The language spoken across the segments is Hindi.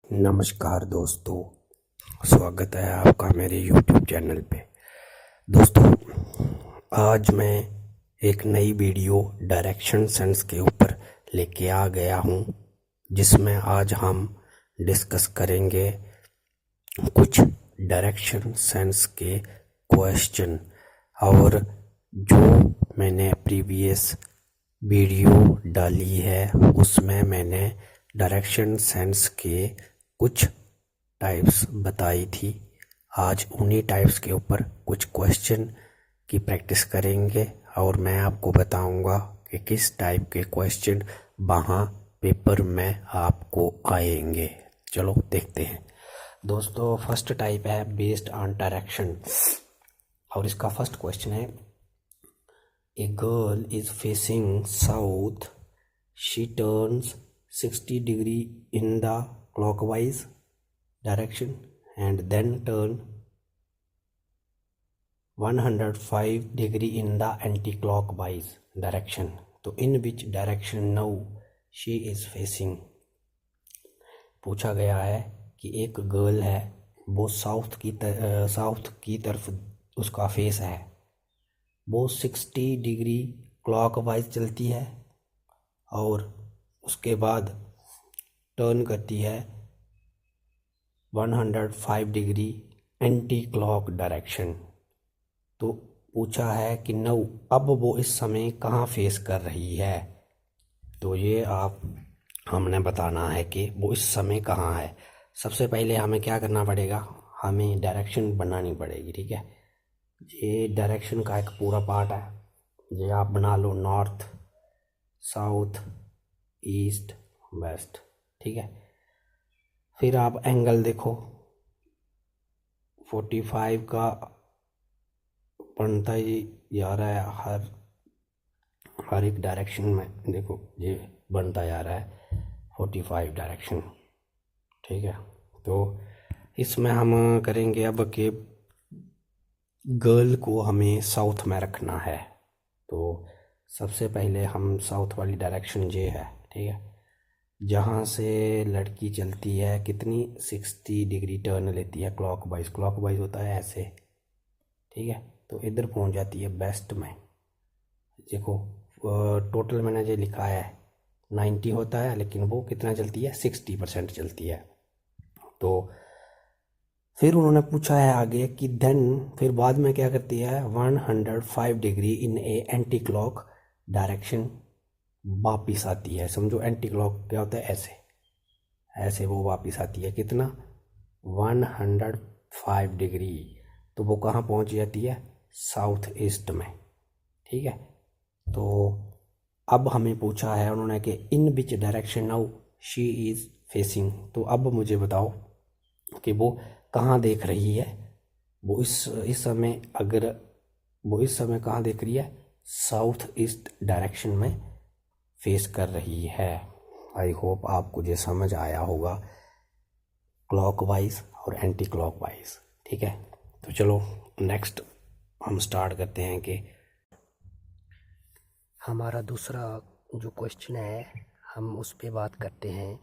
नमस्कार दोस्तों, स्वागत है आपका मेरे YouTube चैनल पे। दोस्तों, आज मैं एक नई वीडियो डायरेक्शन सेंस के ऊपर लेके आ गया हूँ, जिसमें आज हम डिस्कस करेंगे कुछ डायरेक्शन सेंस के क्वेश्चन। और जो मैंने प्रीवियस वीडियो डाली है उसमें मैंने डायरेक्शन सेंस के कुछ टाइप्स बताई थी। आज उन्हीं टाइप्स के ऊपर कुछ क्वेश्चन की प्रैक्टिस करेंगे और मैं आपको बताऊंगा कि किस टाइप के क्वेश्चन वहाँ पेपर में आपको आएंगे। चलो देखते हैं। दोस्तों, फर्स्ट टाइप है बेस्ड ऑन डायरेक्शन और इसका फर्स्ट क्वेश्चन है, a girl is facing south, she turns 60 degree in the clockwise direction and then turn 105 degree in the anti-clockwise direction. तो in which direction now she is facing? पूछा गया है कि एक गर्ल है, वो साउथ की तरफ उसका फेस है, वो 60 डिग्री क्लॉकवाइज चलती है और उसके बाद टर्न करती है 105 डिग्री एंटी क्लॉक डायरेक्शन। तो पूछा है कि नौ अब वो इस समय कहाँ फेस कर रही है। तो ये हमने बताना है कि वो इस समय कहाँ है। सबसे पहले हमें क्या करना पड़ेगा, हमें डायरेक्शन बनानी पड़ेगी। ठीक है, ये डायरेक्शन का एक पूरा पार्ट है, ये आप बना लो, नॉर्थ, साउथ, ईस्ट, वेस्ट। ठीक है, फिर आप एंगल देखो, 45 का बनता ही जा रहा है हर एक डायरेक्शन में। देखो ये बनता जा रहा है 45 डायरेक्शन। ठीक है, तो इसमें हम करेंगे अब कि गर्ल को हमें साउथ में रखना है। तो सबसे पहले हम साउथ वाली डायरेक्शन ये है, ठीक है, जहाँ से लड़की चलती है कितनी 60 डिग्री टर्न लेती है क्लॉकवाइज। क्लॉकवाइज होता है ऐसे, ठीक है, तो इधर पहुँच जाती है वेस्ट में। देखो टोटल मैंने जो लिखा है 90 होता है, लेकिन वो कितना चलती है, 60% चलती है। तो फिर उन्होंने पूछा है आगे कि देन फिर बाद में क्या करती है, 105 degree in A anti clock direction वापिस आती है। समझो एंटी क्लॉक क्या होता है, ऐसे ऐसे वो वापिस आती है कितना, 105 डिग्री। तो वो कहाँ पहुँच जाती है, साउथ ईस्ट में। ठीक है, तो अब हमें पूछा है उन्होंने कि in which direction now she is facing. तो अब मुझे बताओ कि वो कहाँ देख रही है। वो इस समय अगर वो इस समय कहाँ देख रही है, साउथ ईस्ट डायरेक्शन में फेस कर रही है। आई होप आपको ये समझ आया होगा, क्लॉकवाइज और एंटी क्लॉकवाइज। ठीक है, तो चलो नेक्स्ट हम स्टार्ट करते हैं कि हमारा दूसरा जो क्वेश्चन है हम उस पर बात करते हैं।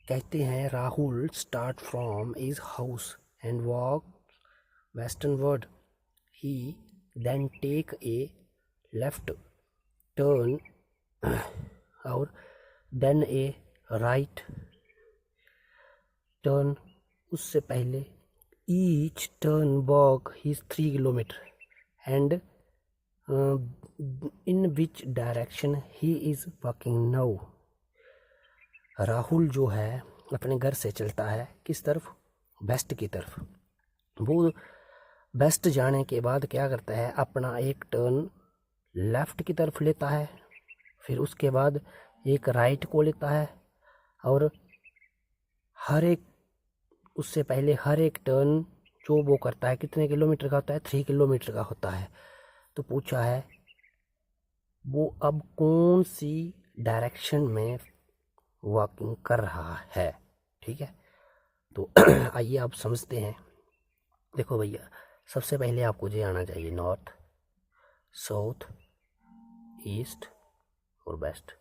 कहते हैं Rahul start from is house and walk westernward, he then take a left turn और देन ए राइट टर्न। उससे पहले each turn walk his 3 kilometre and in which direction he is walking now. Rahul जो है अपने घर से चलता है किस तरफ, वेस्ट की तरफ। वो वेस्ट जाने के बाद क्या करता है, अपना एक टर्न लेफ़्ट की तरफ लेता है, फिर उसके बाद एक राइट को लेता है और उससे पहले हर एक टर्न जो वो करता है कितने किलोमीटर का होता है, 3 किलोमीटर का होता है। तो पूछा है वो अब कौन सी डायरेक्शन में वॉकिंग कर रहा है। ठीक है, तो आइए आप समझते हैं। देखो भैया, सबसे पहले आपको ये आना चाहिए नॉर्थ, साउथ, ईस्ट और वेस्ट।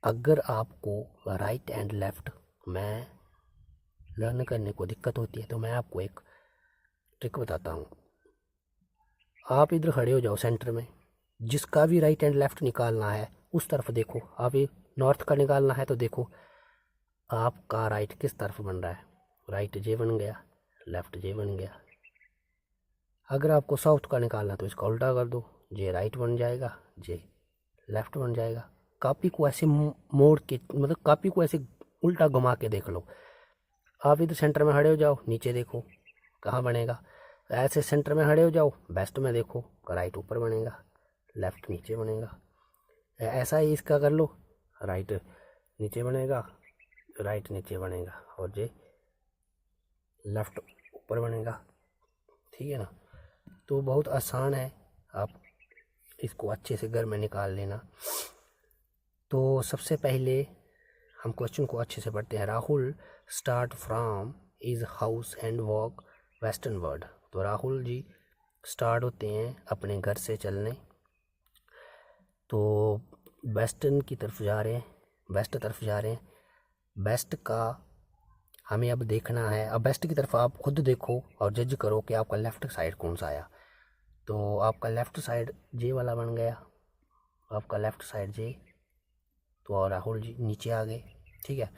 अगर आपको राइट एंड लेफ्ट में लर्न करने को दिक्कत होती है तो मैं आपको एक ट्रिक बताता हूँ। आप इधर खड़े हो जाओ सेंटर में, जिसका भी राइट एंड लेफ्ट निकालना है उस तरफ देखो। आप ये नॉर्थ का निकालना है तो देखो आपका राइट किस तरफ बन रहा है, राइट जे बन गया, लेफ्ट जे बन गया। अगर आपको साउथ का निकालना तो इसका उल्टा कर दो, जे राइट बन जाएगा, जे लेफ्ट बन जाएगा। कॉपी को ऐसे मोड़ के, मतलब कॉपी को ऐसे उल्टा घुमा के देख लो। आप इधर सेंटर में खड़े हो जाओ, नीचे देखो कहाँ बनेगा। ऐसे सेंटर में खड़े हो जाओ, वेस्ट में देखो, राइट ऊपर बनेगा, लेफ्ट नीचे बनेगा। ऐसा ही इसका कर लो, राइट नीचे बनेगा, राइट नीचे बनेगा, और जे लेफ्ट ऊपर बनेगा। ठीक है ना। तो बहुत आसान है, आप इसको अच्छे से घर में निकाल लेना। तो सबसे पहले हम क्वेश्चन को अच्छे से पढ़ते हैं। Rahul start from is house and walk western word. तो राहुल जी स्टार्ट होते हैं अपने घर से चलने, तो वेस्टर्न की तरफ जा रहे हैं, वेस्ट तरफ जा रहे हैं। वेस्ट का हमें अब देखना है। अब वेस्ट की तरफ आप खुद देखो और जज करो कि आपका लेफ़्ट साइड कौन सा आया। तो आपका लेफ़्ट साइड जे वाला बन गया, आपका लेफ़्ट साइड जे। तो और राहुल जी नीचे आ गए। ठीक है।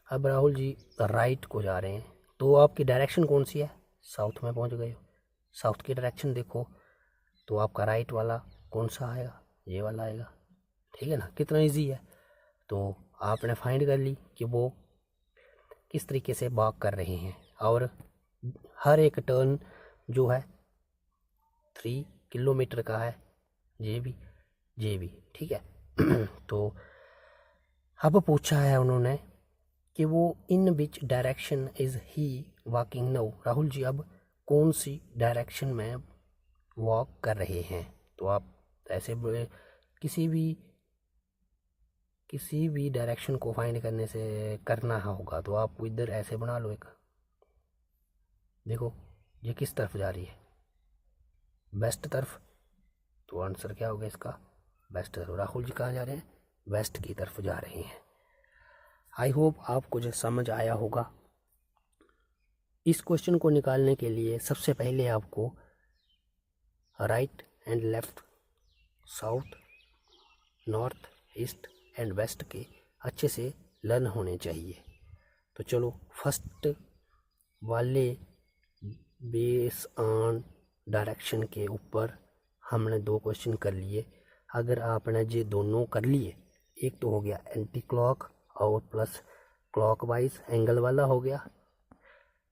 अब राहुल जी राइट को जा रहे हैं, तो आपकी डायरेक्शन कौन सी है, साउथ में पहुंच गए हो। साउथ की डायरेक्शन देखो, तो आपका राइट वाला कौन सा आएगा, ये वाला आएगा। ठीक है ना। कितना इजी है। तो आपने फाइंड कर ली कि वो किस तरीके से वॉक कर रहे हैं, और हर एक टर्न जो है 3 किलोमीटर का है, जे भी। ठीक है। तो अब पूछा है उन्होंने कि वो in which direction is he walking now. Rahul ji अब कौन सी डायरेक्शन में वॉक कर रहे हैं। तो आप ऐसे किसी भी डायरेक्शन को फाइंड करने से करना होगा, तो आप इधर ऐसे बना लो एक, देखो ये किस तरफ जा रही है, वेस्ट तरफ। तो आंसर क्या होगा इसका, वेस्ट तरफ। राहुल जी कहाँ जा रहे हैं, वेस्ट की तरफ जा रहे हैं। आई होप आपको जो समझ आया होगा। इस क्वेश्चन को निकालने के लिए सबसे पहले आपको right and left, south, north, east and west के अच्छे से लर्न होने चाहिए। तो चलो फर्स्ट वाले बेस ऑन डायरेक्शन के ऊपर हमने 2 क्वेश्चन कर लिए। अगर आपने ये दोनों कर लिए, एक तो हो गया एंटी क्लॉक और प्लस क्लॉकवाइज एंगल वाला हो गया,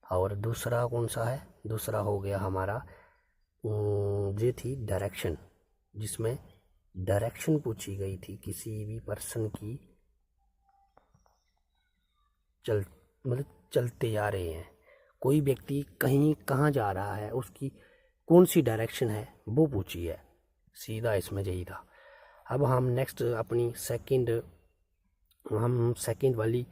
और दूसरा कौन सा है, दूसरा हो गया हमारा ये थी डायरेक्शन, जिसमें डायरेक्शन पूछी गई थी किसी भी पर्सन की, चलते जा रहे हैं, कोई व्यक्ति कहीं कहाँ जा रहा है, उसकी कौन सी डायरेक्शन है वो पूछी है। सीधा इसमें यही था। अब हम नेक्स्ट अपनी सेकंड वाली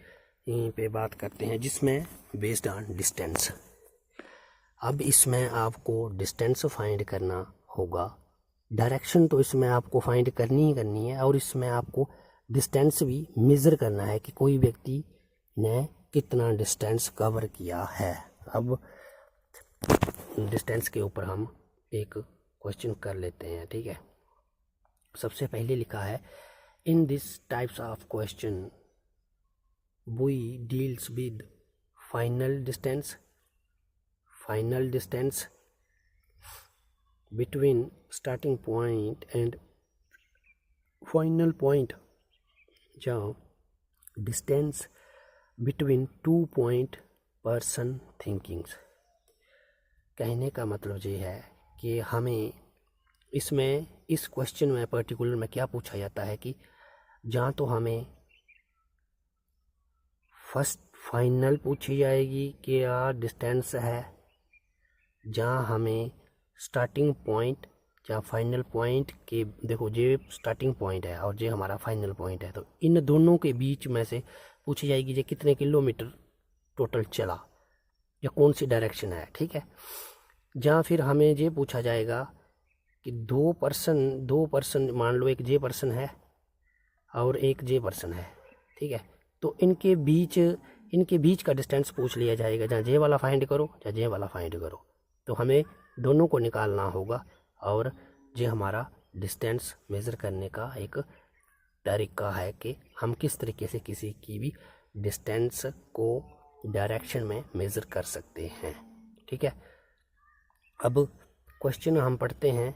पे बात करते हैं, जिसमें बेस्ड ऑन डिस्टेंस। अब इसमें आपको डिस्टेंस फाइंड करना होगा। डायरेक्शन तो इसमें आपको फाइंड करनी ही करनी है, और इसमें आपको डिस्टेंस भी मेज़र करना है कि कोई व्यक्ति ने कितना डिस्टेंस कवर किया है। अब डिस्टेंस के ऊपर हम एक क्वेश्चन कर लेते हैं। ठीक है। सबसे पहले लिखा है, in this types of question we deals with final distance between starting point and final point, या distance between 2 point person thinkings। कहने का मतलब ये है कि हमें इसमें इस क्वेश्चन में पर्टिकुलर में क्या पूछा जाता है कि जहाँ तो हमें फर्स्ट फाइनल पूछी जाएगी कि यार डिस्टेंस है, जहाँ हमें स्टार्टिंग पॉइंट या फाइनल पॉइंट के, देखो ये स्टार्टिंग पॉइंट है और ये हमारा फाइनल पॉइंट है, तो इन दोनों के बीच में से पूछी जाएगी ये कितने किलोमीटर टोटल चला या कौन सी डायरेक्शन है। ठीक है। जहाँ फिर हमें ये पूछा जाएगा कि दो पर्सन मान लो एक जे पर्सन है और एक जे पर्सन है, ठीक है। तो इनके बीच का डिस्टेंस पूछ लिया जाएगा, जहाँ जे वाला फाइंड करो या जे वाला फाइंड करो। तो हमें दोनों को निकालना होगा, और ये हमारा डिस्टेंस मेज़र करने का एक तरीका है कि हम किस तरीके से किसी की भी डिस्टेंस को डायरेक्शन में मेज़र कर सकते हैं, ठीक है। अब क्वेश्चन हम पढ़ते हैं।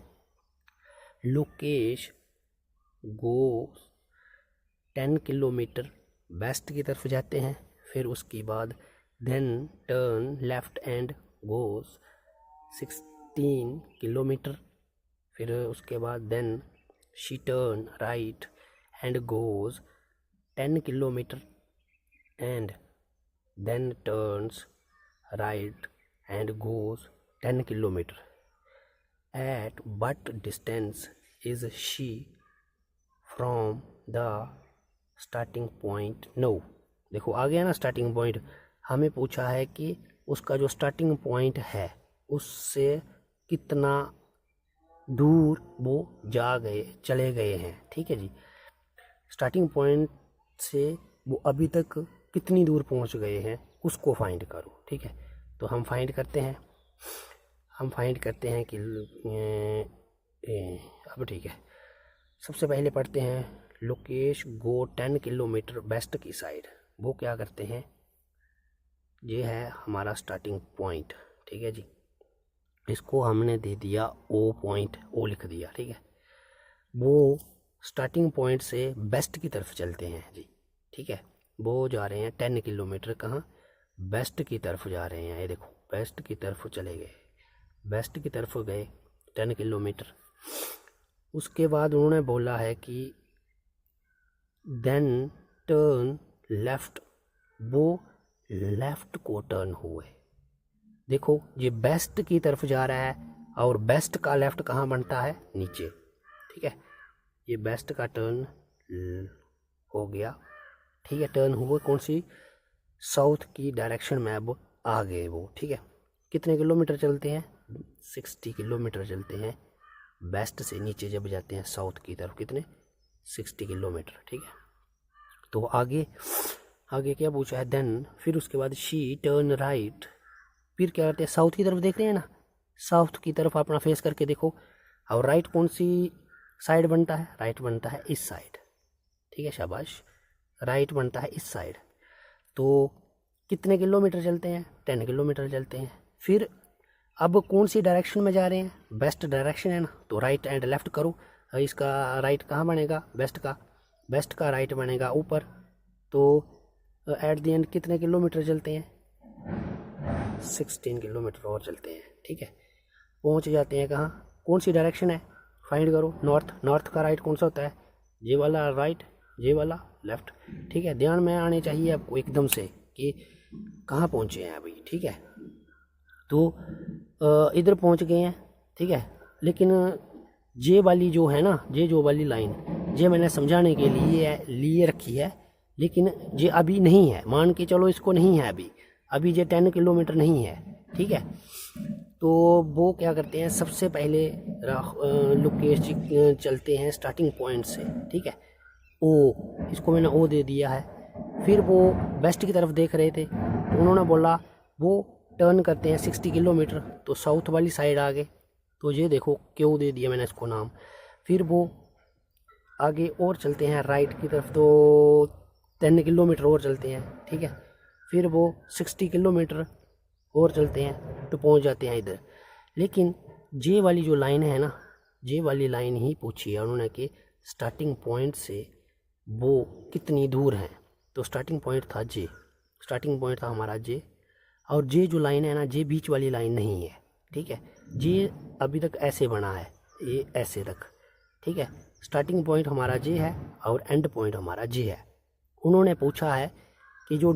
लोकेश गो 10 किलोमीटर वेस्ट की तरफ जाते हैं, फिर उसके बाद then turn left and goes 16 kilometre, फिर उसके बाद then she turn right and goes 10 kilometre and then turns right and goes 10 kilometre. At what distance is she from the starting point? No, देखो आ गया ना स्टार्टिंग पॉइंट। हमें पूछा है कि उसका जो स्टार्टिंग पॉइंट है उससे कितना दूर वो चले गए हैं, ठीक है जी। स्टार्टिंग पॉइंट से वो अभी तक कितनी दूर पहुंच गए हैं उसको फाइंड करो, ठीक है। तो हम फाइंड करते हैं कि अब ठीक है, सबसे पहले पढ़ते हैं। लोकेश गो 10 किलोमीटर वेस्ट की साइड। वो क्या करते हैं, ये है हमारा स्टार्टिंग पॉइंट, ठीक है जी। इसको हमने दे दिया ओ पॉइंट, ओ लिख दिया, ठीक है। वो स्टार्टिंग पॉइंट से वेस्ट की तरफ चलते हैं जी, ठीक है। वो जा रहे हैं 10 किलोमीटर, कहाँ, वेस्ट की तरफ जा रहे हैं। ये देखो वेस्ट की तरफ चले गए, वेस्ट की तरफ गए 10 किलोमीटर। उसके बाद उन्होंने बोला है कि देन टर्न लेफ्ट, वो लेफ्ट को टर्न हुए। देखो ये वेस्ट की तरफ जा रहा है, और वेस्ट का लेफ्ट कहाँ बनता है, नीचे, ठीक है। ये वेस्ट का टर्न हो गया, ठीक है। टर्न हुए कौन सी, साउथ की डायरेक्शन में अब आ गए वो, ठीक है। कितने किलोमीटर चलते हैं, 60 किलोमीटर चलते हैं वेस्ट से नीचे जब जाते हैं साउथ की तरफ, कितने, 60 किलोमीटर, ठीक है। तो आगे क्या पूछा है, देन, फिर उसके बाद शी टर्न राइट। फिर क्या करते हैं, साउथ की तरफ देख रहे हैं ना, साउथ की तरफ अपना फेस करके देखो, और राइट कौन सी साइड बनता है, राइट बनता है इस साइड, ठीक है, शाबाश, राइट बनता है इस साइड। तो कितने किलोमीटर चलते हैं, 10 किलोमीटर चलते हैं। फिर अब कौन सी डायरेक्शन में जा रहे हैं, वेस्ट डायरेक्शन है ना, तो राइट एंड लेफ्ट करो। इसका राइट कहाँ बनेगा, वेस्ट का राइट बनेगा ऊपर। तो एट द एंड कितने किलोमीटर चलते हैं, 16 किलोमीटर और चलते हैं, ठीक है। पहुंच जाते हैं कहाँ, कौन सी डायरेक्शन है, फाइंड करो, नॉर्थ का राइट कौन सा होता है, ये वाला राइट, ये वाला लेफ्ट, ठीक है। ध्यान में आने चाहिए आपको एकदम से कि कहाँ पहुँचे हैं अभी, ठीक है। तो इधर पहुँच गए हैं, ठीक है। लेकिन जे वाली जो है ना, जो वाली लाइन, ये मैंने समझाने के लिए रखी है, लेकिन ये अभी नहीं है, मान के चलो इसको नहीं है अभी ये 10 किलोमीटर नहीं है, ठीक है। तो वो क्या करते हैं, सबसे पहले लोकेश जी चलते हैं स्टार्टिंग पॉइंट से, ठीक है। ओ, इसको मैंने ओ दे दिया है। फिर वो वेस्ट की तरफ देख रहे थे, तो उन्होंने बोला वो टर्न करते हैं 60 किलोमीटर, तो साउथ वाली साइड आ गए। तो ये देखो क्यों दे दिया मैंने इसको नाम। फिर वो आगे और चलते हैं राइट की तरफ, तो 10 किलोमीटर और चलते हैं, ठीक है। फिर वो 60 किलोमीटर और चलते हैं तो पहुंच जाते हैं इधर। लेकिन जे वाली जो लाइन है ना, जे वाली लाइन ही पूछी है उन्होंने कि स्टार्टिंग पॉइंट से वो कितनी दूर है। तो स्टार्टिंग पॉइंट था जे, स्टार्टिंग पॉइंट था हमारा जे, और जे जो लाइन है ना, जे बीच वाली लाइन नहीं है, ठीक है। जे अभी तक ऐसे बना है, ये ऐसे तक, ठीक है। स्टार्टिंग पॉइंट हमारा जे है और एंड पॉइंट हमारा जे है। उन्होंने पूछा है कि जो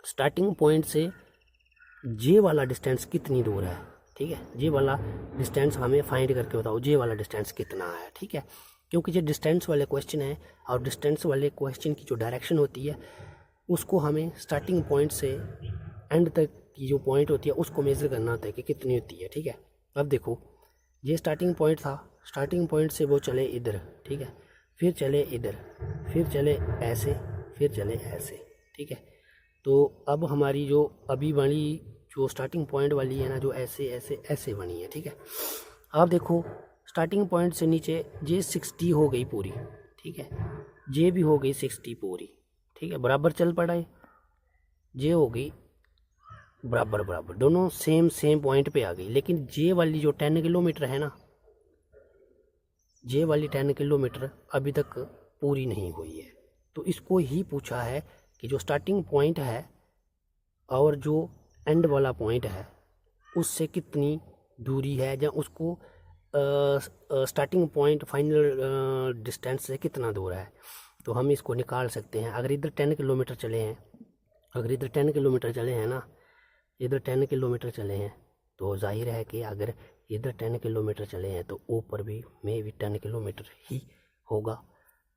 स्टार्टिंग पॉइंट से जे वाला डिस्टेंस कितनी दूर है, ठीक है। जे वाला डिस्टेंस हमें फाइंड करके बताओ, जे वाला डिस्टेंस कितना है, ठीक है। क्योंकि ये डिस्टेंस वाले क्वेश्चन है, और डिस्टेंस वाले क्वेश्चन की जो डायरेक्शन होती है उसको हमें स्टार्टिंग पॉइंट से एंड तक की जो पॉइंट होती है उसको मेज़र करना होता है कि कितनी होती है, ठीक है। अब देखो ये स्टार्टिंग पॉइंट था, स्टार्टिंग पॉइंट से वो चले इधर, ठीक है, फिर चले इधर, फिर चले ऐसे, फिर चले ऐसे, ठीक है। तो अब हमारी जो अभी वाली जो स्टार्टिंग पॉइंट वाली है ना, जो ऐसे ऐसे ऐसे बनी है, ठीक है। आप देखो स्टार्टिंग पॉइंट से नीचे जे 60 हो गई पूरी, ठीक है, जे भी हो गई 60 पूरी, ठीक है, बराबर चल पड़ा है, जे हो गई बराबर बराबर, दोनों सेम सेम पॉइंट पे आ गई। लेकिन जे वाली जो 10 किलोमीटर है ना, जे वाली 10 किलोमीटर अभी तक पूरी नहीं हुई है। तो इसको ही पूछा है कि जो स्टार्टिंग पॉइंट है और जो एंड वाला पॉइंट है उससे कितनी दूरी है, या उसको स्टार्टिंग पॉइंट फाइनल डिस्टेंस से कितना दूर है। तो हम इसको निकाल सकते हैं। अगर इधर 10 किलोमीटर चले हैं, अगर इधर 10 किलोमीटर चले हैं ना, इधर 10 किलोमीटर चले हैं, तो जाहिर है कि अगर इधर 10 किलोमीटर चले हैं तो ऊपर भी में भी 10 किलोमीटर ही होगा।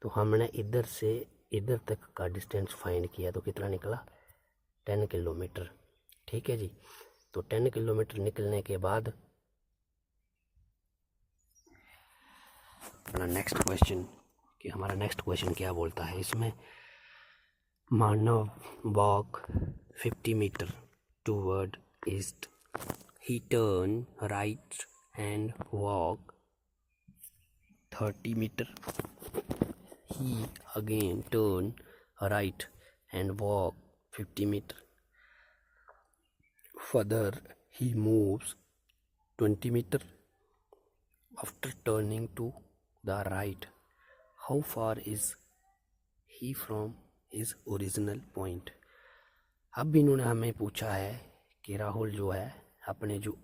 तो हमने इधर से इधर तक का डिस्टेंस फाइंड किया, तो कितना निकला 10 किलोमीटर, ठीक है जी। तो 10 किलोमीटर निकलने के बाद अपना नेक्स्ट क्वेश्चन, कि हमारा नेक्स्ट क्वेश्चन क्या बोलता है इसमें। Manav walk 50 metre toward east, he turn right and walk 30 metre, he again turn right and walk 50 metre, further he moves 20 meter after turning to the right. How far is he from his original point? अब इन्होंने हमें पूछा है कि राहुल जो है अपने जो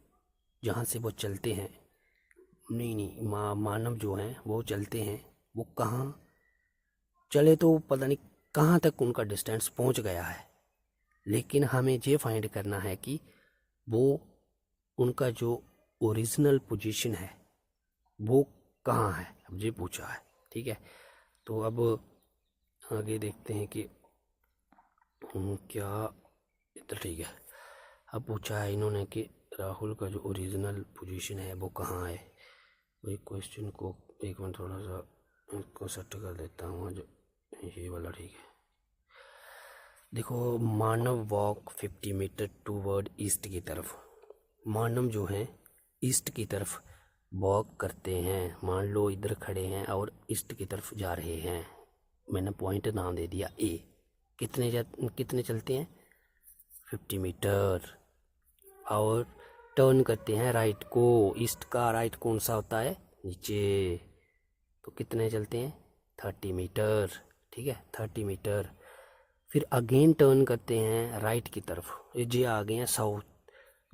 जहाँ से वो चलते हैं, नहीं मानव जो हैं वो चलते हैं, वो कहाँ चले तो पता नहीं कहाँ तक उनका डिस्टेंस पहुँच गया है। लेकिन हमें ये फाइंड करना है कि वो उनका जो ओरिजिनल पोजीशन है वो कहाँ है, अब ये पूछा है, ठीक है। तो अब आगे देखते हैं कि क्या इधर, ठीक है। अब पूछा है इन्होंने कि राहुल का जो ओरिजिनल पोजीशन है वो कहाँ है। वही क्वेश्चन को एक मिनट थोड़ा सा इसको सेट कर देता हूँ, जो ये वाला, ठीक है। देखो, मानव वॉक 50 मीटर टूवर्ड ईस्ट की तरफ, मानव जो हैं ईस्ट की तरफ वॉक करते हैं। मान लो इधर खड़े हैं और ईस्ट की तरफ जा रहे हैं, मैंने पॉइंट नाम दे दिया ए। कितने चलते हैं 50 मीटर, और टर्न करते हैं राइट को। ईस्ट का राइट कौन सा होता है, नीचे, तो कितने चलते हैं 30 मीटर, ठीक है 30 मीटर। फिर अगेन टर्न करते हैं राइट की तरफ, ये आ गए हैं साउथ,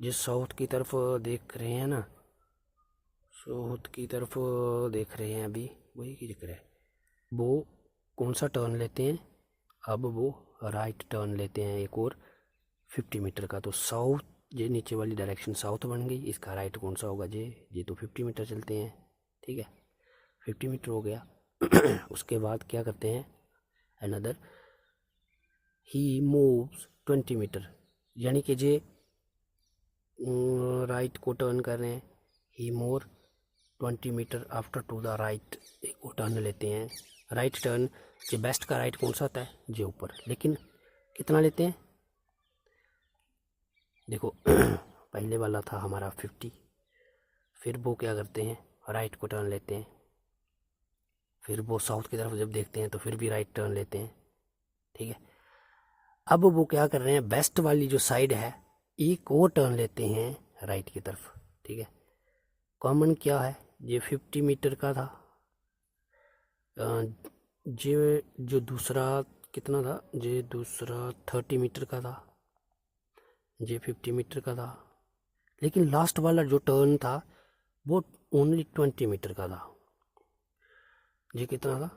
जिस साउथ की तरफ देख रहे हैं ना, साउथ की तरफ देख रहे हैं अभी, वही की दिख रहा है। वो कौन सा टर्न लेते हैं, अब वो राइट टर्न लेते हैं एक और 50 मीटर का। तो साउथ, ये नीचे वाली डायरेक्शन साउथ बन गई, इसका राइट कौन सा होगा, ये तो 50 मीटर चलते हैं, ठीक है 50 मीटर हो गया। उसके बाद क्या करते हैं, अनदर ही मूव्स 20 मीटर, यानी कि जे राइट को टर्न कर रहे हैं, he more 20 metre after two the right, एक और टर्न लेते हैं राइट टर्न। जो बेस्ट का राइट कौन सा होता है, जो ऊपर, लेकिन कितना लेते हैं, देखो पहले वाला था हमारा 50, फिर वो क्या करते हैं राइट को टर्न लेते हैं, फिर वो साउथ की तरफ जब देखते हैं तो फिर भी राइट टर्न लेते हैं, ठीक है। अब वो क्या कर रहे हैं, वेस्ट वाली जो साइड है एक और टर्न लेते हैं राइट की तरफ, ठीक है। कॉमन क्या है, ये 50 मीटर का था, ये जो दूसरा कितना था, ये दूसरा 30 मीटर का था, ये 50 मीटर का था, लेकिन लास्ट वाला जो टर्न था वो ओनली 20 मीटर का था। ये कितना था,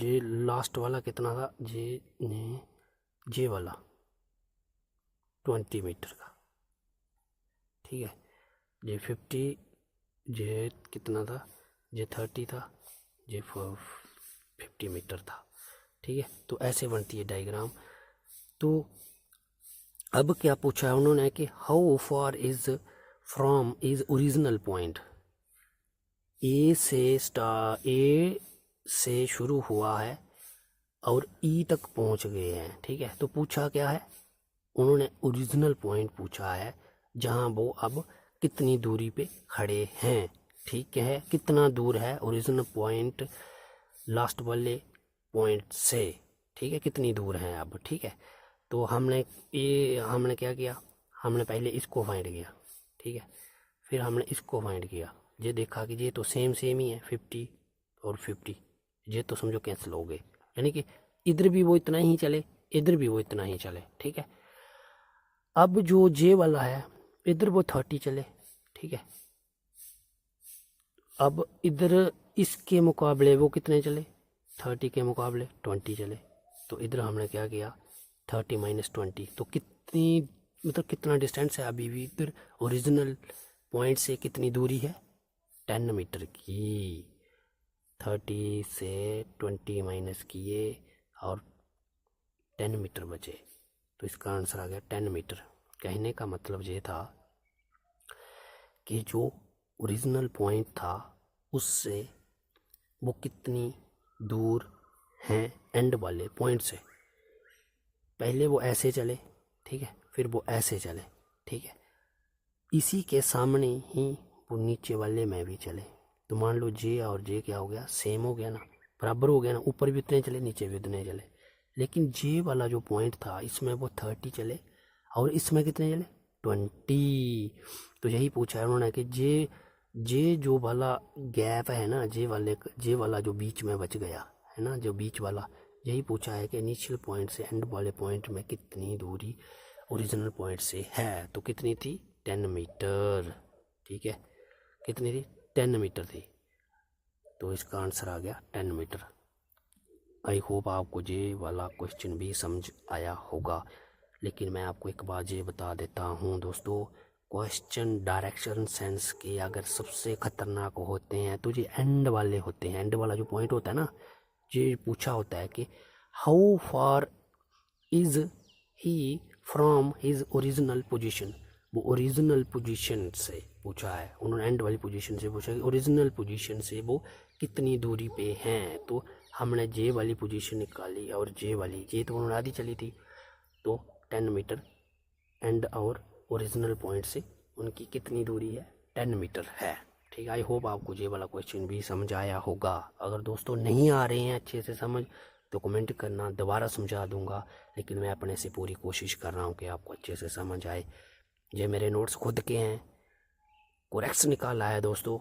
ये लास्ट वाला कितना था, ये वाला 20 मीटर का, ठीक है। ये 50, ये कितना था, ये 30 था, ये 50 मीटर था, ठीक है। तो ऐसे बनती है डायग्राम। तो अब क्या पूछा है उन्होंने कि how far is from is original point, A से स्टार, ए से शुरू हुआ है और ई तक पहुंच गए हैं। ठीक है, तो पूछा क्या है, उन्होंने ओरिजिनल पॉइंट पूछा है जहां वो अब कितनी दूरी पे खड़े हैं। ठीक है, कितना दूर है ओरिजिनल पॉइंट लास्ट वाले पॉइंट से। ठीक है, कितनी दूर है अब। ठीक है, तो हमने क्या किया, हमने पहले इसको फाइंड किया। ठीक है, फिर हमने इसको फाइंड किया, ये देखा कि ये तो सेम ही है 50 और 50, ये तो समझो कैंसिल हो गए, यानी कि इधर भी वो इतना ही चले, इधर भी वो इतना ही चले। ठीक है, अब जो जे वाला है इधर वो 30 चले। ठीक है, अब इधर इसके मुकाबले वो कितने चले, 30 के मुकाबले 20 चले। तो इधर हमने क्या किया, 30 माइनस 20, तो कितनी मतलब कितना डिस्टेंस है अभी भी इधर ओरिजिनल पॉइंट से कितनी दूरी है, 10 मीटर की। 30 से 20 माइनस किए और 10 मीटर बचे, तो इसका आंसर आ गया 10 मीटर। कहने का मतलब ये था कि जो ओरिजिनल पॉइंट था उससे वो कितनी दूर हैं एंड वाले पॉइंट से। पहले वो ऐसे चले, ठीक है, फिर वो ऐसे चले। ठीक है, इसी के सामने ही वो नीचे वाले में भी चले। तो मान लो जे और जे क्या हो गया, सेम हो गया ना, बराबर हो गया ना, ऊपर भी उतने चले नीचे भी उतने चले। लेकिन जे वाला जो पॉइंट था इसमें वो 30 चले और इसमें कितने चले, 20। तो यही पूछा है उन्होंने कि जे जो वाला गैप है ना, जे वाला जो बीच में बच गया है ना, जो बीच वाला, यही पूछा है कि इनिशियल पॉइंट से एंड वाले पॉइंट में कितनी दूरी ओरिजिनल पॉइंट से है। तो कितनी थी, 10 मीटर। ठीक है, कितनी थी, 10 मीटर थी। तो इसका आंसर आ गया 10 मीटर। आई होप आपको ये वाला क्वेश्चन भी समझ आया होगा। लेकिन मैं आपको एक बात ये बता देता हूँ दोस्तों, क्वेश्चन डायरेक्शन सेंस के अगर सबसे खतरनाक होते हैं तो ये एंड वाले होते हैं। एंड वाला जो पॉइंट होता है ना, ये पूछा होता है कि how far is he from his original position. वो ओरिजिनल पोजीशन से पूछा है उन्होंने, एंड वाली पोजीशन से पूछा कि ओरिजिनल पोजीशन से वो कितनी दूरी पे हैं। तो हमने जे वाली पोजीशन निकाली और जे तो उन्होंने आधी चली थी, तो 10 मीटर एंड और ओरिजिनल पॉइंट से उनकी कितनी दूरी है, 10 मीटर है। ठीक है, आई होप आपको ये वाला क्वेश्चन भी समझ आया होगा। अगर दोस्तों नहीं आ रहे हैं अच्छे से समझ तो कमेंट करना, दोबारा समझा दूंगा। लेकिन मैं अपने से पूरी कोशिश कर रहा हूँ कि आपको अच्छे से समझ आए। ये मेरे नोट्स खुद के हैं, कोरेक्स निकाला है दोस्तों,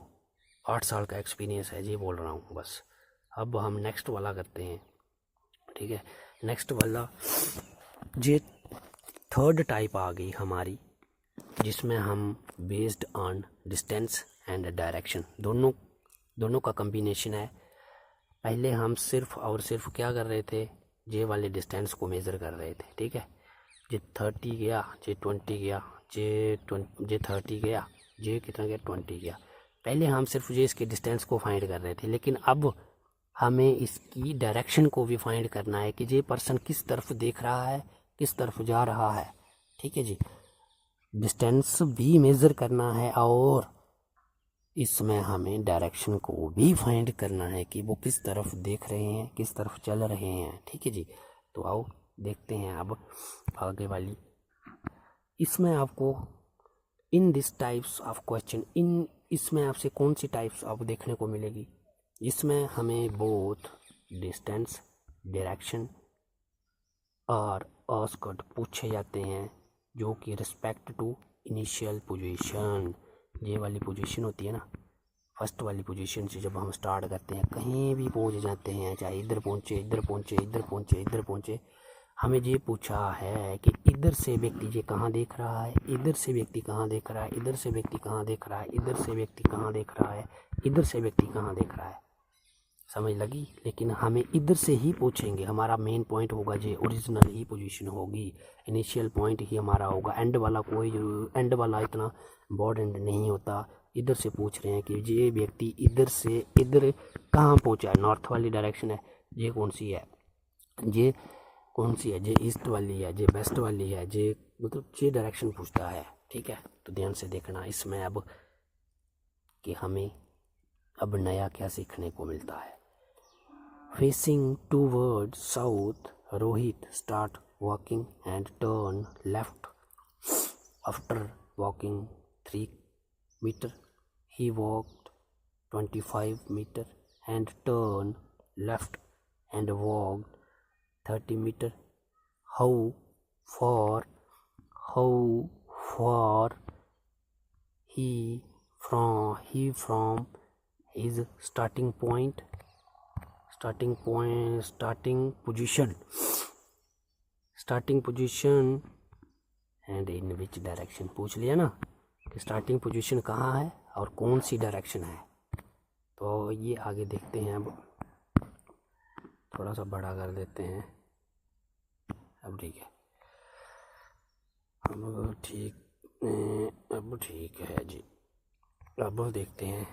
8 साल का एक्सपीरियंस है, ये बोल रहा हूँ बस। अब हम नेक्स्ट वाला करते हैं। ठीक है, नेक्स्ट वाला ये थर्ड टाइप आ गई हमारी, जिसमें हम based on distance and direction दोनों का कम्बिनेशन है। पहले हम सिर्फ और सिर्फ क्या कर रहे थे, जे वाले डिस्टेंस को मेज़र कर रहे थे। ठीक है, जे 30 गया, जे 20 गया, जे 30 गया, जे कितना गया, 20 गया। पहले हम सिर्फ जे इसके डिस्टेंस को फाइंड कर रहे थे, लेकिन अब हमें इसकी डायरेक्शन को भी फाइंड करना है कि ये पर्सन किस तरफ देख रहा है, किस तरफ जा रहा है। ठीक है जी, डिस्टेंस भी मेज़र करना है और इसमें हमें डायरेक्शन को भी फाइंड करना है कि वो किस तरफ देख रहे हैं, किस तरफ चल रहे हैं। ठीक है जी, तो आओ देखते हैं अब आगे वाली। इसमें आपको इन दिस टाइप्स ऑफ क्वेश्चन, इसमें आपसे कौन सी टाइप्स आपको देखने को मिलेगी, इसमें हमें बोथ डिस्टेंस, डायरेक्शन और आस्क्ड पूछे जाते हैं, जो कि रिस्पेक्ट टू इनिशियल पोजीशन। ये वाली पोजीशन होती है ना, फर्स्ट वाली पोजीशन से जब हम स्टार्ट करते हैं, कहीं भी पहुंच जाते हैं, चाहे इधर पहुंचे, इधर पहुंचे, इधर पहुंचे, इधर पहुंचे, हमें ये पूछा है कि इधर से व्यक्ति ये कहाँ देख रहा है, इधर से व्यक्ति कहाँ देख रहा है, इधर से व्यक्ति कहाँ देख रहा है, इधर से व्यक्ति कहाँ देख रहा है, इधर से व्यक्ति कहाँ देख रहा है। समझ लगी? लेकिन हमें इधर से ही पूछेंगे, हमारा मेन पॉइंट होगा ये ओरिजिनल ही पोजीशन होगी, इनिशियल पॉइंट ही हमारा होगा। एंड वाला एंड वाला इतना इम्पोर्टेंट नहीं होता। इधर से पूछ रहे हैं कि ये व्यक्ति इधर से इधर कहाँ पहुँचा है, नॉर्थ वाली डायरेक्शन है, ये कौन सी है, ये कौन सी है, ये ईस्ट वाली है, ये वेस्ट वाली है, ये मतलब ये डायरेक्शन पूछता है। ठीक है, तो ध्यान से देखना इसमें अब कि हमें अब नया क्या सीखने को मिलता है। Facing toward south, Rohit start walking and turn left. After walking 3 meter, he walked 25 meter and turned left and walked 30 meter. How far he from his starting position and in which direction पूछ लिया ना कि स्टार्टिंग पोजीशन कहाँ है और कौन सी डायरेक्शन है। तो ये आगे देखते हैं। अब थोड़ा सा बड़ा कर देते हैं। अब ठीक है, अब ठीक है जी। अब देखते हैं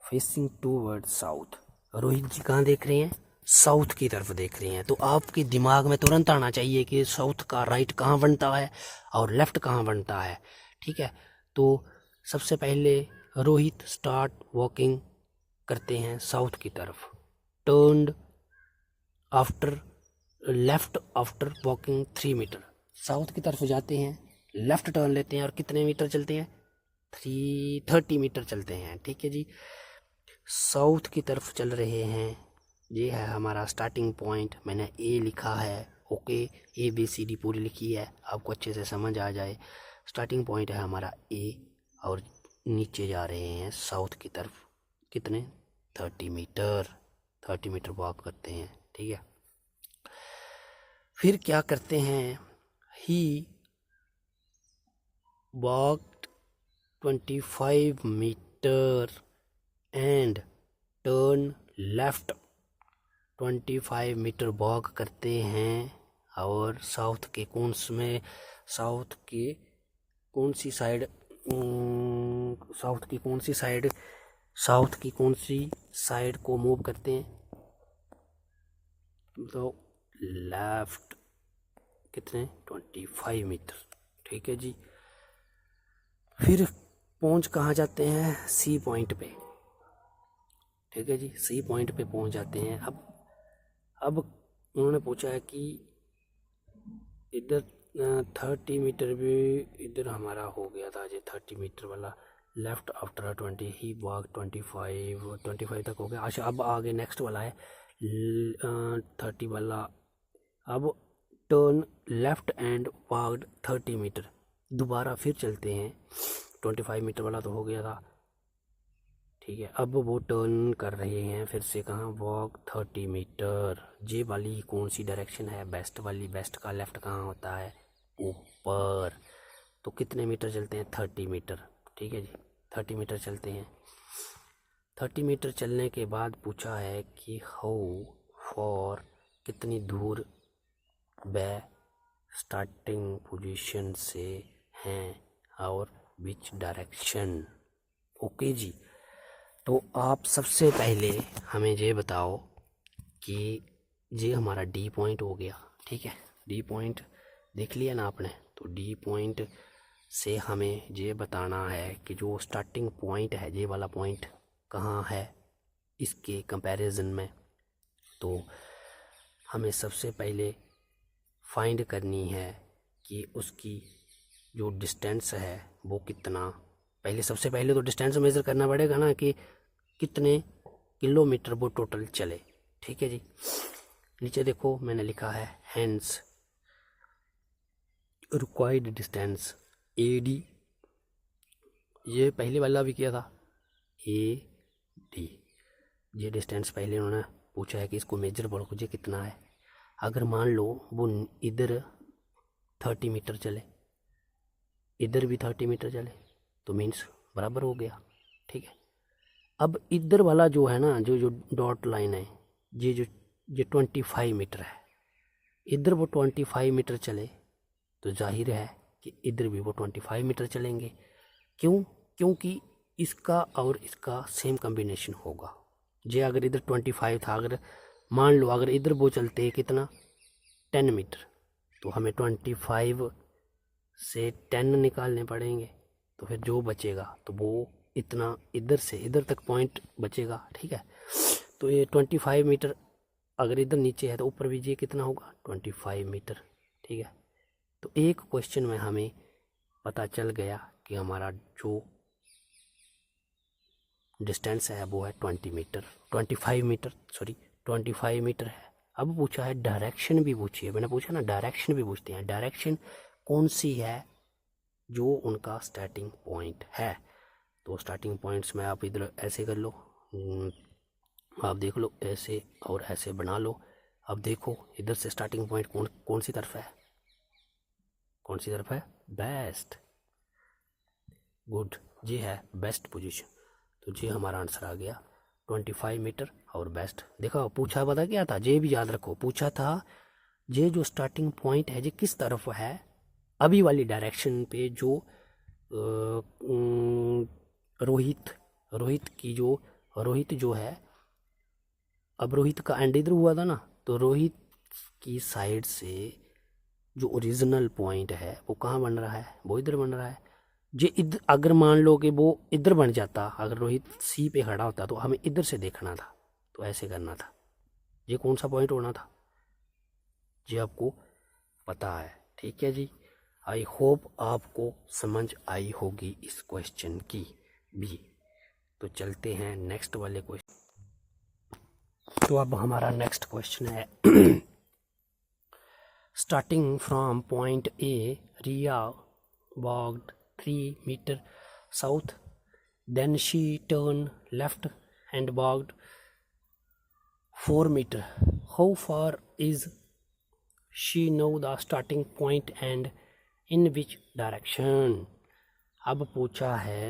फेसिंग टूवर्ड साउथ। रोहित जी कहाँ देख रहे हैं? साउथ की तरफ देख रहे हैं। तो आपके दिमाग में तुरंत आना चाहिए कि साउथ का राइट कहाँ बनता है और लेफ्ट कहाँ बनता है। ठीक है, तो सबसे पहले रोहित स्टार्ट वॉकिंग करते हैं साउथ की तरफ। Turned after left after walking 3 metre. South की तरफ जाते हैं, लेफ्ट टर्न लेते हैं और कितने मीटर चलते हैं? 30 मीटर चलते हैं। ठीक है जी, साउथ की तरफ चल रहे हैं। ये है हमारा स्टार्टिंग पॉइंट। मैंने ए लिखा है, ओके। ABCD पूरी लिखी है, आपको अच्छे से समझ आ जाए। स्टार्टिंग पॉइंट है हमारा ए और नीचे जा रहे हैं साउथ की तरफ। कितने? 30 मीटर वॉक करते हैं। ठीक है, फिर क्या करते हैं? He walked 25 metre and turn left. 25 metre walk करते हैं और साउथ की कौन सी साइड को मूव करते हैं? तो लेफ्ट। कितने? 25 मीटर। ठीक है जी, फिर पहुंच कहाँ जाते हैं? सी पॉइंट पे। ठीक है जी, सी पॉइंट पे पहुंच जाते हैं। अब उन्होंने पूछा है कि इधर 30 मीटर भी इधर हमारा हो गया था जी। 30 मीटर वाला लेफ्ट आफ्टर 20 ही वॉक 25 तक हो गया। अच्छा, अब आगे नेक्स्ट वाला है 30 वाला। अब turn left and walked 30 metre. दोबारा फिर चलते हैं। 25 मीटर वाला तो हो गया था। ठीक है, अब वो टर्न कर रहे हैं फिर से। कहाँ? Walk 30 metre. जे वाली कौन सी डायरेक्शन है? बेस्ट वाली। बेस्ट का लेफ्ट कहाँ होता है? ऊपर। तो कितने मीटर चलते हैं? 30 मीटर। ठीक है जी, 30 मीटर चलते हैं। 30 मीटर चलने के बाद पूछा है कि हाउ फॉर, कितनी दूर वे स्टार्टिंग पोजीशन से हैं और विच डायरेक्शन। ओके जी, तो आप सबसे पहले हमें ये बताओ कि ये हमारा डी पॉइंट हो गया। ठीक है, डी पॉइंट देख लिया ना आपने। तो डी पॉइंट से हमें ये बताना है कि जो स्टार्टिंग पॉइंट है, ये वाला पॉइंट कहाँ है इसके कंपैरिजन में। तो हमें सबसे पहले फाइंड करनी है कि उसकी जो डिस्टेंस है वो कितना। सबसे पहले तो डिस्टेंस मेज़र करना पड़ेगा ना कि कितने किलोमीटर वो टोटल चले। ठीक है जी, नीचे देखो मैंने लिखा है हैंड्स रिक्वायर्ड डिस्टेंस AD। ये पहले वाला भी किया था AD। ये डिस्टेंस पहले उन्होंने पूछा है कि इसको मेजर बोलो मुझे कितना है। अगर मान लो वो इधर 30 मीटर चले, इधर भी 30 मीटर चले, तो मीन्स बराबर हो गया। ठीक है, अब इधर वाला जो है ना, जो डॉट लाइन है, ये 25 मीटर है। इधर वो 25 मीटर चले तो जाहिर है कि इधर भी वो 25 मीटर चलेंगे। क्यों? क्योंकि इसका और इसका सेम कॉम्बिनेशन होगा। जे अगर इधर 25 था, अगर मान लो अगर इधर वो चलते कितना 10 मीटर, तो हमें 25 से 10 निकालने पड़ेंगे। तो फिर जो बचेगा तो वो इतना इधर से इधर तक पॉइंट बचेगा। ठीक है, तो ये 25 मीटर अगर इधर नीचे है तो ऊपर भी ये कितना होगा 25 मीटर। ठीक है, तो एक क्वेश्चन में हमें पता चल गया कि हमारा जो डिस्टेंस है वो है 25 मीटर है। अब पूछा है डायरेक्शन भी पूछी है, मैंने पूछा ना डायरेक्शन भी पूछते हैं, डायरेक्शन कौन सी है जो उनका स्टार्टिंग पॉइंट है। तो स्टार्टिंग पॉइंट्स में आप इधर ऐसे कर लो, आप देख लो ऐसे और ऐसे बना लो। अब देखो इधर से स्टार्टिंग पॉइंट कौन सी तरफ है, कौन सी तरफ है, वेस्ट। गुड, ये है बेस्ट पोजीशन। तो ये हमारा आंसर आ गया 25 मीटर और बेस्ट। देखो पूछा पता क्या था, ये भी याद रखो, पूछा था ये जो स्टार्टिंग पॉइंट है ये किस तरफ है, अभी वाली डायरेक्शन पे जो रोहित जो है, अब रोहित का एंड इधर हुआ था ना, तो रोहित की साइड से जो ओरिजिनल पॉइंट है वो कहाँ बन रहा है, वो इधर बन रहा है। जे इधर अगर मान लो कि वो इधर बन जाता, अगर रोहित सी पे खड़ा होता तो हमें इधर से देखना था, तो ऐसे करना था। ये कौन सा पॉइंट होना था, ये आपको पता है। ठीक है जी, आई होप आपको समझ आई होगी इस क्वेश्चन की भी। तो चलते हैं नेक्स्ट वाले क्वेश्चन। तो अब हमारा नेक्स्ट क्वेश्चन है starting from point a Riya walked 3 meter south, then she turned left and walked 4 meter. How far is she now the starting point and in which direction? अब पूछा है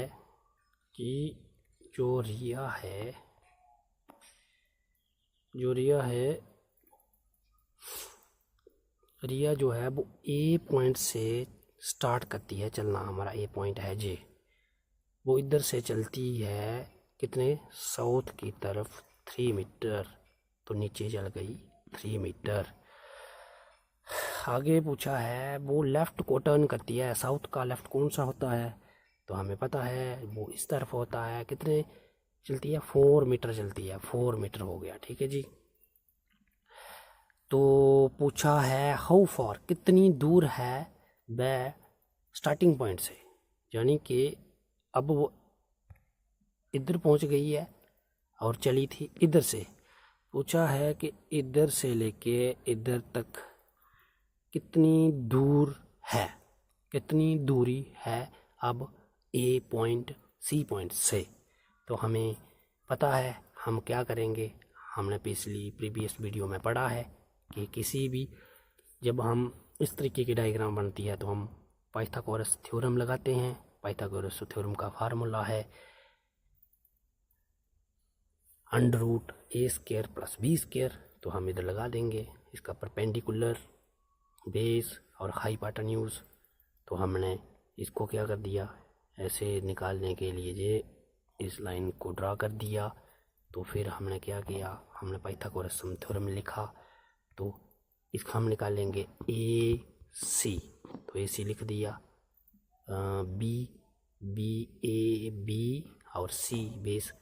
कि जो रिया जो है वो ए पॉइंट से स्टार्ट करती है चलना, हमारा ए पॉइंट है जे, वो इधर से चलती है कितने, साउथ की तरफ 3 मीटर, तो नीचे चल गई 3 मीटर। आगे पूछा है वो लेफ़्ट को टर्न करती है, साउथ का लेफ़्ट कौन सा होता है, तो हमें पता है वो इस तरफ होता है, कितने चलती है 4 मीटर चलती है, 4 मीटर हो गया। ठीक है जी, तो पूछा है हाउ फॉर कितनी दूर है वह स्टार्टिंग पॉइंट से, यानी कि अब वो इधर पहुंच गई है और चली थी इधर से। पूछा है कि इधर से लेके इधर तक कितनी दूर है, कितनी दूरी है अब ए पॉइंट सी पॉइंट से। तो हमें पता है हम क्या करेंगे, हमने प्रीवियस वीडियो में पढ़ा है कि किसी भी जब हम इस तरीके की डायग्राम बनती है तो हम पाइथागोरस थ्योरम लगाते हैं। पाइथागोरस थ्योरम का फार्मूला है √a² + b², तो हम इधर लगा देंगे इसका परपेंडिकुलर बेस और हाइपोटेन्यूज। तो हमने इसको क्या कर दिया, ऐसे निकालने के लिए ये इस लाइन को ड्रा कर दिया। तो फिर हमने क्या किया, हमने पाइथागोरस थ्योरम लिखा, तो इसका हम निकालेंगे AC, तो AC लिख दिया, B और C बेस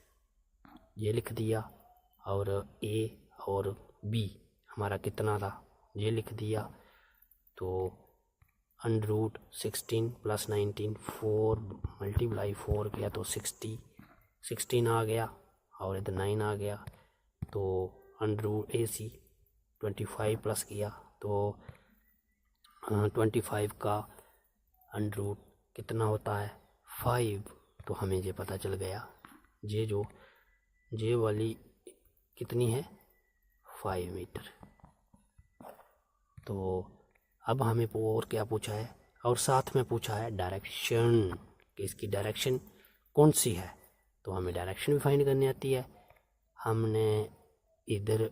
ये लिख दिया, और A और B हमारा कितना था ये लिख दिया। तो √16 + 19 4 × 4 किया तो 16 आ गया, और इधर 9 आ गया। तो √AC 25 प्लस किया तो 25 का √ कितना होता है 5। तो हमें ये पता चल गया ये वाली कितनी है 5 मीटर। तो अब हमें और क्या पूछा है, और साथ में पूछा है डायरेक्शन, कि इसकी डायरेक्शन कौन सी है। तो हमें डायरेक्शन भी फाइंड करनी आती है। हमने इधर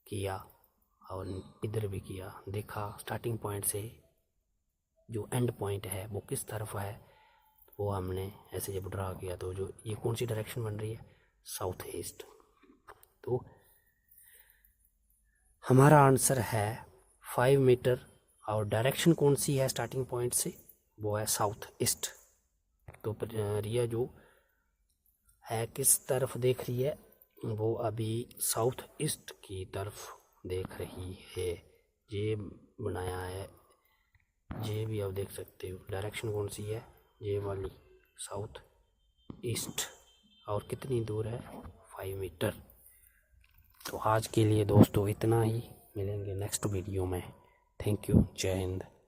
किया और इधर भी किया, देखा स्टार्टिंग पॉइंट से जो एंड पॉइंट है वो किस तरफ है, वो हमने ऐसे जब ड्रा किया तो जो ये कौन सी डायरेक्शन बन रही है, साउथ ईस्ट। तो हमारा आंसर है 5 मीटर, और डायरेक्शन कौन सी है स्टार्टिंग पॉइंट से, वो है साउथ ईस्ट। तो रिया जो है किस तरफ देख रही है, वो अभी साउथ ईस्ट की तरफ देख रही है। ये बनाया है, ये भी आप देख सकते हो। डायरेक्शन कौन सी है? ये वाली, साउथ ईस्ट। और कितनी दूर है? 5 मीटर। तो आज के लिए दोस्तों इतना ही, मिलेंगे नेक्स्ट वीडियो में। थैंक यू, जय हिंद।